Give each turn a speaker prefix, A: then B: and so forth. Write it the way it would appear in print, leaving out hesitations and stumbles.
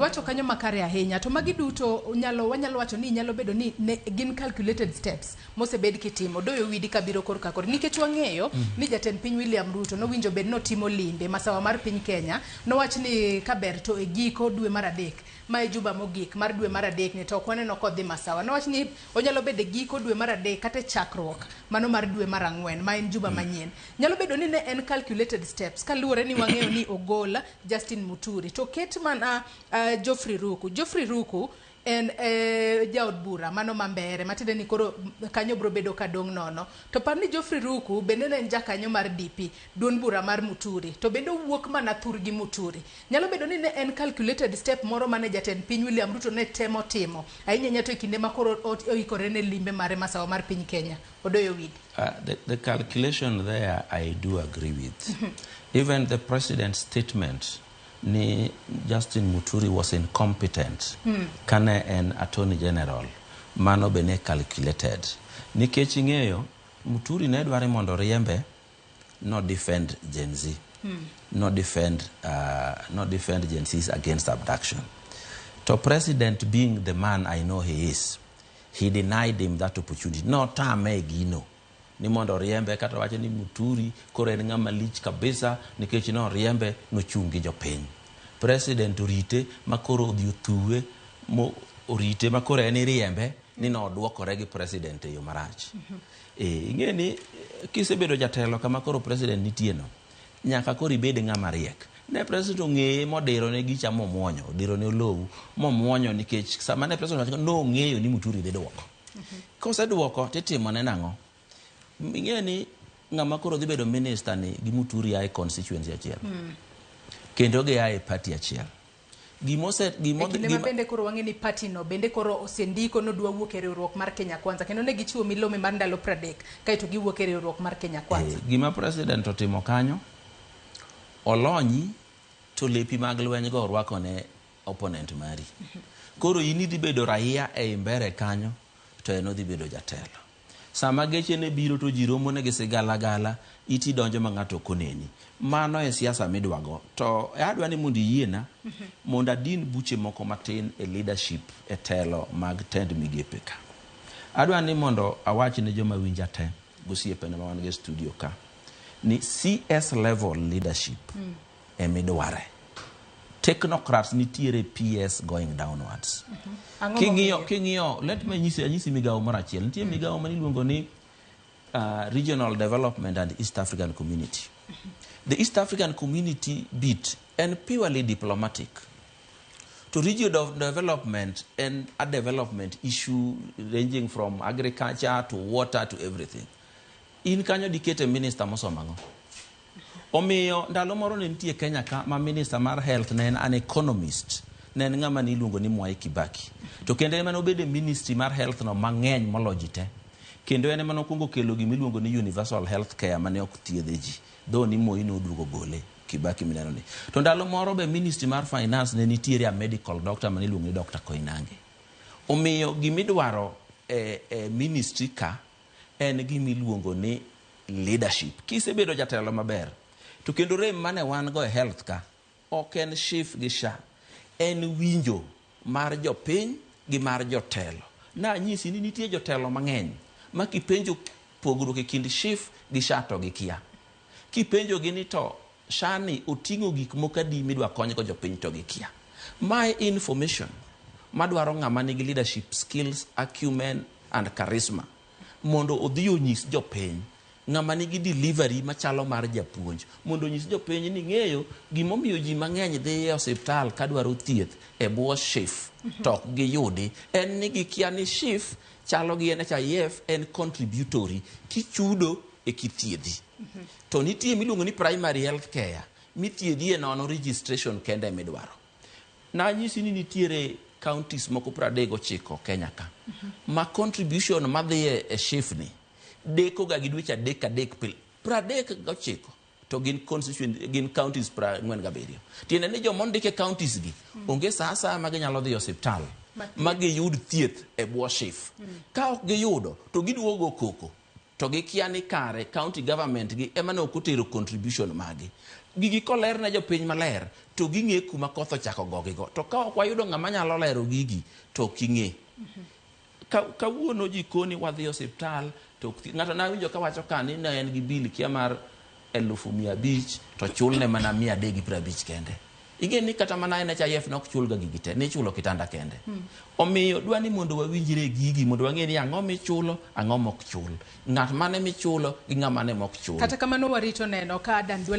A: Wacho kanyo makare ahinya to magi duto wanyalo wacho ni nyalo bedo ni gin calculated steps mosebed kitimo doyo widi kabiro kor kakor nikech wang'eyo ni jatend piny William Ruto nowinjo bed notimo limbe masawa mar piny Kenya nowach ni kaber to e giko dwe mar adek ma e juba mogik mar dwe mar adek ne to ok waneno kodhi masawa nowach ni onyalo bedo e giko dwe mar adek kata chakruok mano mar dwe mar ang'wen ma en juba manyien nyalo bedo ni ne en calculated steps kaluwore ni wang'eyo ni ogola Justin Muturi to ket mana Geoffrey Ruku en jaod bura mano mambere matinde ni koro kanyo bro bedo kadong nono to par ni Geoffrey Ruku bende ne en jakanyo mar DP duon bura mar Muturi to bende wuok mana thur gi Muturi nyalo bedo ni ne en calculated step moro mane jatend piny William Ruto ne temo timo ahinya to kinde makoro oikore ne limbe mare masawa mar piny Kenya odoyo widi.
B: The calculation there I do agree with. Even the president's statement ni Justin Muturi was incompetent kane en attorney general mano bene calculated nikech ing'eyo Muturi ne dware mondo riembe no defend Gen Z no defend Gen Z's against abduction to president being the man I know he is he denied him that opportunity no tame gino ni mondo riembe kata wacho ni Muturi koro en ng'ama lich kabisa nikech no riembe no chungi jopiny president orite makoro odhi othuwe orite makoro en riembe ni no odwokore gi president e yo marach ing'e ni kisebedo jatelo kama koro president nitie no nyaka koro ibed ng'ama riek ne president ong'eye modiro ne gicha momwonyo odiro ne olowu momwonyo nikech sama ne president wacho no ong'eyo ni Muturi dhi duoko koseduoko titimo ne nang'o ing'e ni ng'ama koro dhi bedo minister ni gi Muturi ai constituency achiel kendo ge ai party achiel gimo
A: bende koro wang'e ni party no bende koro osendiko no dwa wuok e riwruok mar Kenya Kwanza kendo ne gichiwo milome mar ndalo 30 kaito giwuok e riwruok mar Kenya Kwanza
B: gima president otimo kanyo olonyi to lepi mag lweny go orwako ne opponent mari koro ini dhi bedo raia e mbere kanyo to eno dhi bedo jatelo sama geche ne biro to jiromo ne gisigala gala iti donjo ma ng'ato koneni mano e siasa midwago to adwa ni mondo yiena mondo adin buche moko matin e leadership e telo mag tend migepe ka adwa ni mondo awach ne joma winja te gosiepene ma wan ge studio ka ni CS level leadership e midware technocrats nitiere PS going downwards king'iyo let me nyisi migawo mar achiel nitie migawo mani luongo ni regional development and East African community the East African community bit and purely diplomatic to regional development and a development issue ranging from agriculture to water to everything in kanyo dikete minister mosomango omiyo ndalo moro ne nitie Kenya ka ma minister mar health ne en an economist ne en ng'ama ni luongo ni Mwai Kibaki to kendo ema nobede ministry mar health no mang'eny molojite kendo ene mano kungo kelo gimi luongo ni universal health care mane ok thiedhe ji do ni Moi no duogo gole Kibaki mineno ni to ndalo moro be ministry mar finance ne nitiere a medical doctor mane luongo ni Dr. Koinange omiyo gimidwaro ministry ka en gimi luongo ni leadership kisebedo jatelo maber to kendo rem mane wan go e health ka ok en shif gi sha en winjo mar jopiny gi mar jotelo na nyisi ni nitie jotelo mang'eny ma kipenjo pogruok e kind shif gi sha to gi kia kipenjo gi ni to shani oting'o gik moko adi midwa kony go jopiny to gi kia my information madwaro ng'ama nigi leadership skills acumen and charisma mondo odhi onyis jopiny ng'ama nigi delivery machalo mar japuonj mondo nyis jopiny ni ng'eyo gimomiyo ji mang'eny dhi e osiptal kadwaro thieth e bwo shif tok gi yudi en ni gikia ni shif chalo gi NHIF en contributory kichudo e kithiedhi to nitie miluongo ni primary health care mithiedhi e nono registration kende midwaro na nyisi ni nitiere counties moko 39 Kenya ka ma contribution madhi e shif ni deko ga gidwecha adek pile 39 to gin constituent gin counties 47 tiende ni jo mondike counties gi onge sasa ma ginyalo dhi hospital ma giyud thieth e bwo shif ka ok giyudo to giduogo koko to gikia ni kare county government gi ema ne okotero contribution magi gigi koler ne jopiny maler to ging'e kuma koth ochako gogigo, to ka ok wayudo ng'ama nyalo lero gigi to ok ing'e. Kawuono jikoni wadhi osiptal to ng'ato nawinjo kawacho ka ni ne en gi bil kia mar 1,500 to chulne mana 350 kende. Ing'e ni kata mana NHIF nok chulga gigi te, ni chulo kitanda kende. Omiyo dwani mondo wawinjre gigi, mondo wang'e ni ang'o michulo, ang'o mok chul. Ng'at mane michulo gi ng'ama ne mok chul.
A: Kata kamano warito neno ka Dan